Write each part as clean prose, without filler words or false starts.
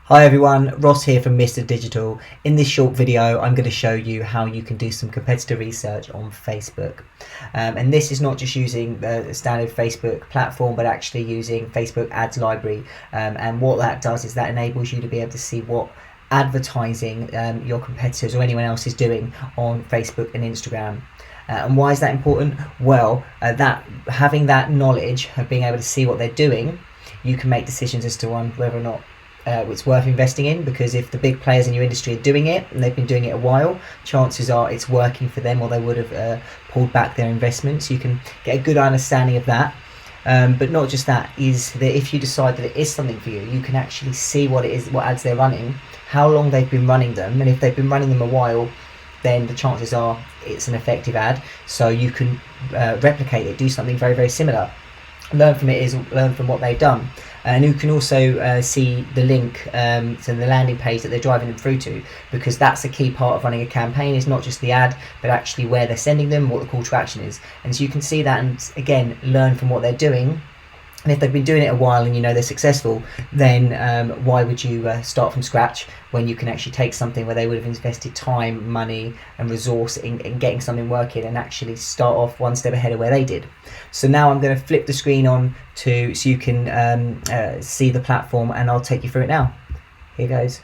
Hi everyone, Ross here from Mr. Digital. In this short video I'm going to show you how you can do some competitor research on Facebook. And this is not just using the standard Facebook platform but actually using Facebook Ads Library. And what that does is that enables you to be able to see what advertising your competitors or anyone else is doing on Facebook and Instagram. And why is that important? Well, having that knowledge of being able to see what they're doing, you can make decisions as to whether or not it's worth investing in, because if the big players in your industry are doing it and they've been doing it a while, chances are it's working for them, or they would have pulled back their investments. You can get a good understanding of that. But not just that, is that if you decide that it is something for you, you can actually see what it is, what ads they're running, how long they've been running them, and if they've been running them a while, then the chances are it's an effective ad. So you can replicate it, do something very, very similar. Learn from what they've done. And you can also see the link to the landing page that they're driving them through to, because that's a key part of running a campaign. It's not just the ad, but actually where they're sending them, what the call to action is. And so you can see that and again learn from what they're doing. And if they've been doing it a while and you know they're successful, then why would you start from scratch when you can actually take something where they would have invested time, money and resource in getting something working, and actually start off one step ahead of where they did. So now I'm going to flip the screen on so you can see the platform, and I'll take you through it now. Here goes.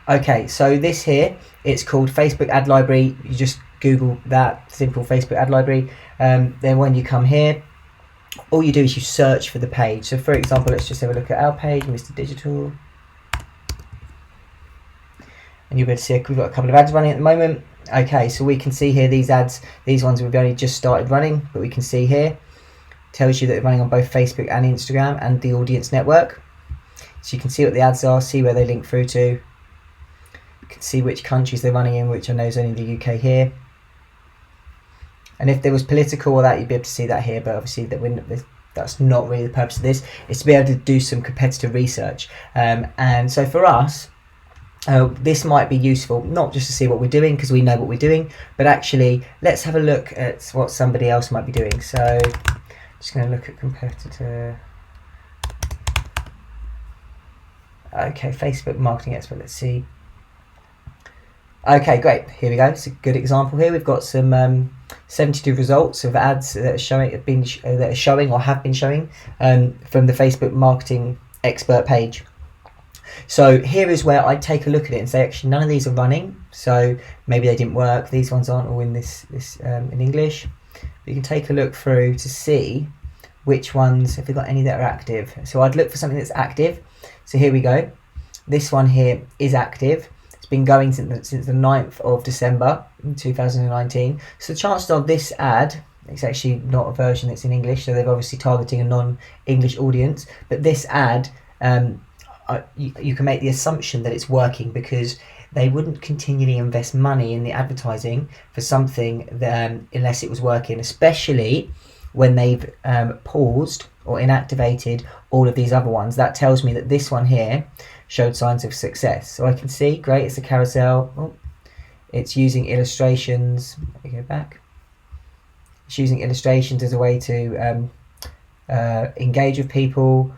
Okay, so this here, it's called Facebook Ad Library. You just Google that, simple Facebook Ad Library. Then when you come here, all you do is you search for the page. So for example, let's just have a look at our page, Mr. Digital. And you'll be able to see we've got a couple of ads running at the moment. Okay, so we can see here these ads, these ones we've only just started running, but we can see here, tells you that they're running on both Facebook and Instagram and the audience network. So you can see what the ads are, see where they link through to. You can see which countries they're running in, which I know is only the UK here. And if there was political or that, you'd be able to see that here, but obviously that's not really the purpose of this. It's to be able to do some competitor research. And so for us, this might be useful, not just to see what we're doing because we know what we're doing, but actually let's have a look at what somebody else might be doing. So just going to look at competitor. Okay, Facebook marketing expert, let's see. Okay, great. Here we go. It's a good example here. We've got some 72 results of ads that are showing, that are showing or have been showing from the Facebook marketing expert page. So here is where I take a look at it and say, actually, none of these are running. So maybe they didn't work. These ones aren't all in this in English. But you can take a look through to see which ones, if we've got any that are active. So I'd look for something that's active. So here we go. This one here is active. Been going since the 9th of December 2019. So the chances of this ad, it's actually not a version that's in English, so they're obviously targeting a non-English audience, but this ad, you can make the assumption that it's working, because they wouldn't continually invest money in the advertising for something that, unless it was working, especially when they've paused or inactivated all of these other ones. That tells me that this one here showed signs of success. So I can see, great, it's a carousel. Oh, it's using illustrations. Let me go back. It's using illustrations as a way to engage with people.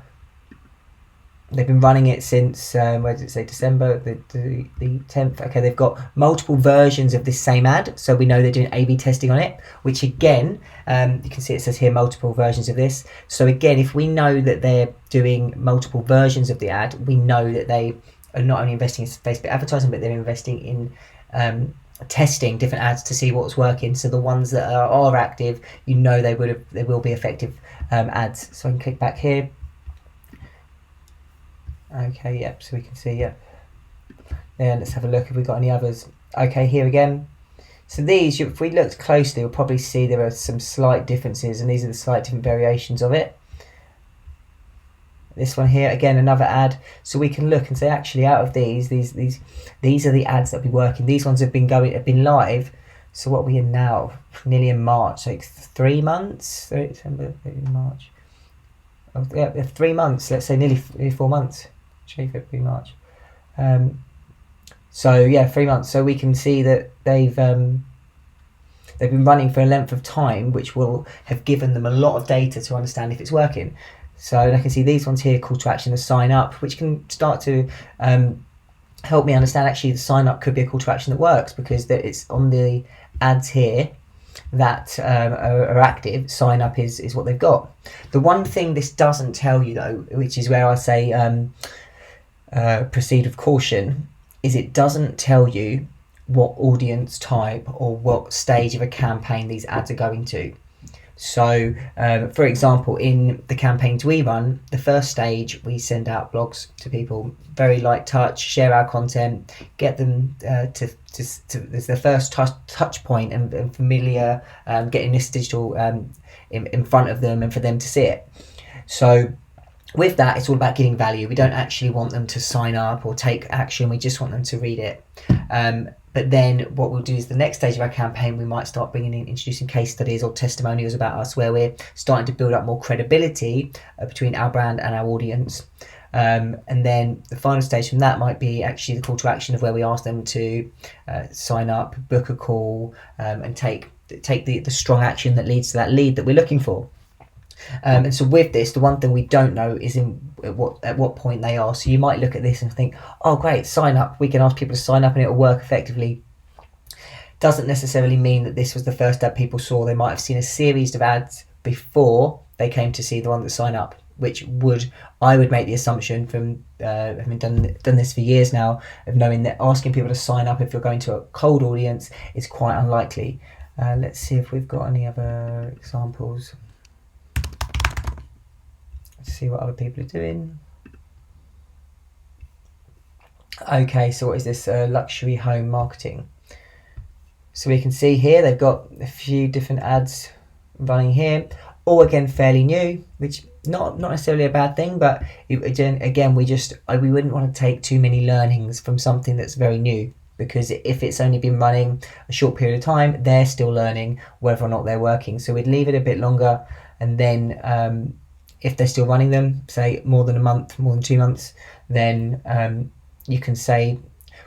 They've been running it since, where did it say, December the 10th. Okay, they've got multiple versions of this same ad, so we know they're doing A/B testing on it, which again, you can see it says here multiple versions of this. So again, if we know that they're doing multiple versions of the ad, we know that they are not only investing in Facebook advertising, but they're investing in testing different ads to see what's working. So the ones that are active, you know they will be effective ads. So I can click back here. Okay, yep, so we can see, yep. Then let's have a look if we've got any others. Okay, here again. So these, if we looked closely, we'll probably see there are some slight differences, and these are the slight different variations of it. This one here, again, another ad. So we can look and say, actually, out of these are the ads that will be working. These ones have been live. So what are we in now? Nearly in March, so 3 months, December, March. Oh, yeah, 3 months, let's say nearly 4 months. February, March. So yeah, 3 months. So we can see that they've been running for a length of time, which will have given them a lot of data to understand if it's working. So I can see these ones here, call to action, the sign up, which can start to help me understand actually the sign up could be a call to action that works, because it's on the ads here that are active. Sign up is what they've got. The one thing this doesn't tell you though, which is where I say proceed with caution, is it doesn't tell you what audience type or what stage of a campaign these ads are going to. So, for example, in the campaigns we run, the first stage, we send out blogs to people, very light touch, share our content, get them to there's the first touch point and familiar, getting this digital in front of them and for them to see it. So with that, it's all about giving value. We don't actually want them to sign up or take action. We just want them to read it. But then what we'll do is the next stage of our campaign, we might start introducing case studies or testimonials about us, where we're starting to build up more credibility between our brand and our audience. And then the final stage from that might be actually the call to action, of where we ask them to sign up, book a call, and take the strong action that leads to that lead that we're looking for. And so with this, the one thing we don't know is at what point they are. So you might look at this and think, oh great, sign up, we can ask people to sign up and it'll work effectively. Doesn't necessarily mean that this was the first ad people saw. They might have seen a series of ads before they came to see the one that sign up, which I would make the assumption from having done this for years now, of knowing that asking people to sign up if you're going to a cold audience is quite unlikely. Let's see if we've got any other examples. See what other people are doing. Okay, so what is this? Luxury home marketing. So we can see here they've got a few different ads running here, all again fairly new, which not necessarily a bad thing, but again we wouldn't want to take too many learnings from something that's very new, because if it's only been running a short period of time, they're still learning whether or not they're working. So we'd leave it a bit longer, and then if they're still running them, say more than a month, more than 2 months, then you can say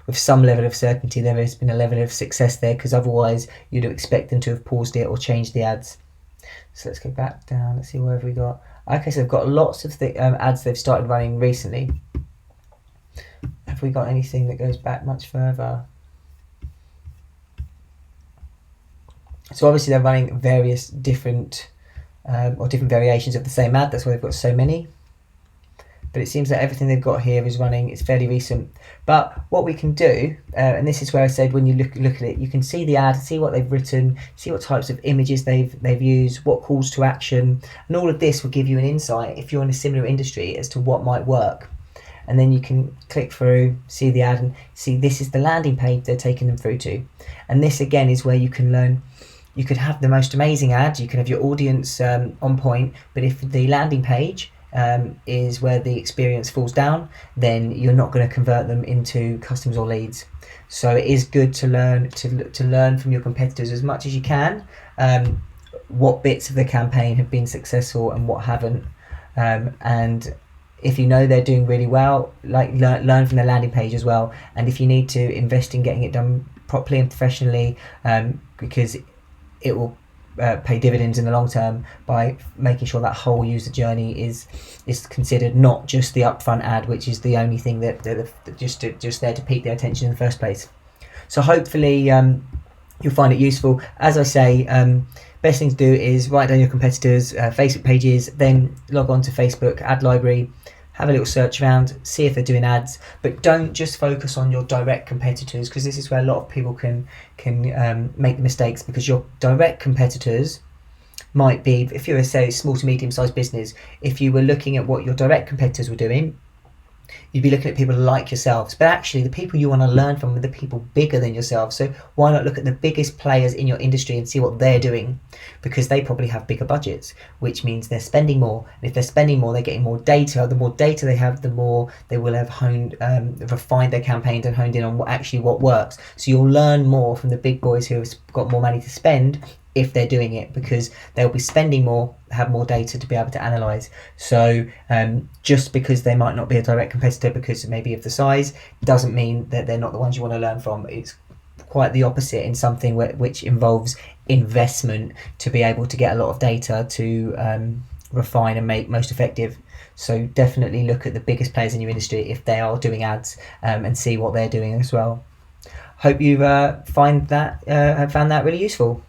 with some level of certainty there has been a level of success there, because otherwise you'd expect them to have paused it or changed the ads. So let's go back down, let's see where have we got. Okay, so they've got lots of the ads they've started running recently. Have we got anything that goes back much further? So obviously they're running various different or different variations of the same ad. That's why they've got so many. But it seems that everything they've got here is running, it's fairly recent. But what we can do, and this is where I said when you look at it, you can see the ad, see what they've written, see what types of images they've used, what calls to action, and all of this will give you an insight, if you're in a similar industry, as to what might work. And then you can click through, see the ad, and see this is the landing page they're taking them through to. And this again is where you can learn. You could have the most amazing ad, you can have your audience on point, but if the landing page is where the experience falls down, then you're not going to convert them into customers or leads. So it is good to learn from your competitors as much as you can, what bits of the campaign have been successful and what haven't. And if you know they're doing really well, like learn from their landing page as well. And if you need to invest in getting it done properly and professionally, because it will pay dividends in the long term by making sure that whole user journey is considered, not just the upfront ad, which is the only thing that just there to pique their attention in the first place. So hopefully you'll find it useful. As I say, best thing to do is write down your competitors' Facebook pages, then log on to Facebook Ad Library, have a little search around, see if they're doing ads, but don't just focus on your direct competitors, because this is where a lot of people can make the mistakes, because your direct competitors might be, if you're a say small to medium sized business, if you were looking at what your direct competitors were doing, you'd be looking at people like yourselves, but actually the people you want to learn from are the people bigger than yourselves. So why not look at the biggest players in your industry and see what they're doing, because they probably have bigger budgets, which means they're spending more, and if they're spending more, they're getting more data. The more data they have, the more they will have refined their campaigns and honed in on what works. So you'll learn more from the big boys who have got more money to spend if they're doing it, because they'll be spending more, have more data to be able to analyze. So just because they might not be a direct competitor because maybe of the size, doesn't mean that they're not the ones you want to learn from. It's quite the opposite in something which involves investment to be able to get a lot of data to refine and make most effective. So definitely look at the biggest players in your industry if they are doing ads, and see what they're doing as well. Hope you've found that really useful.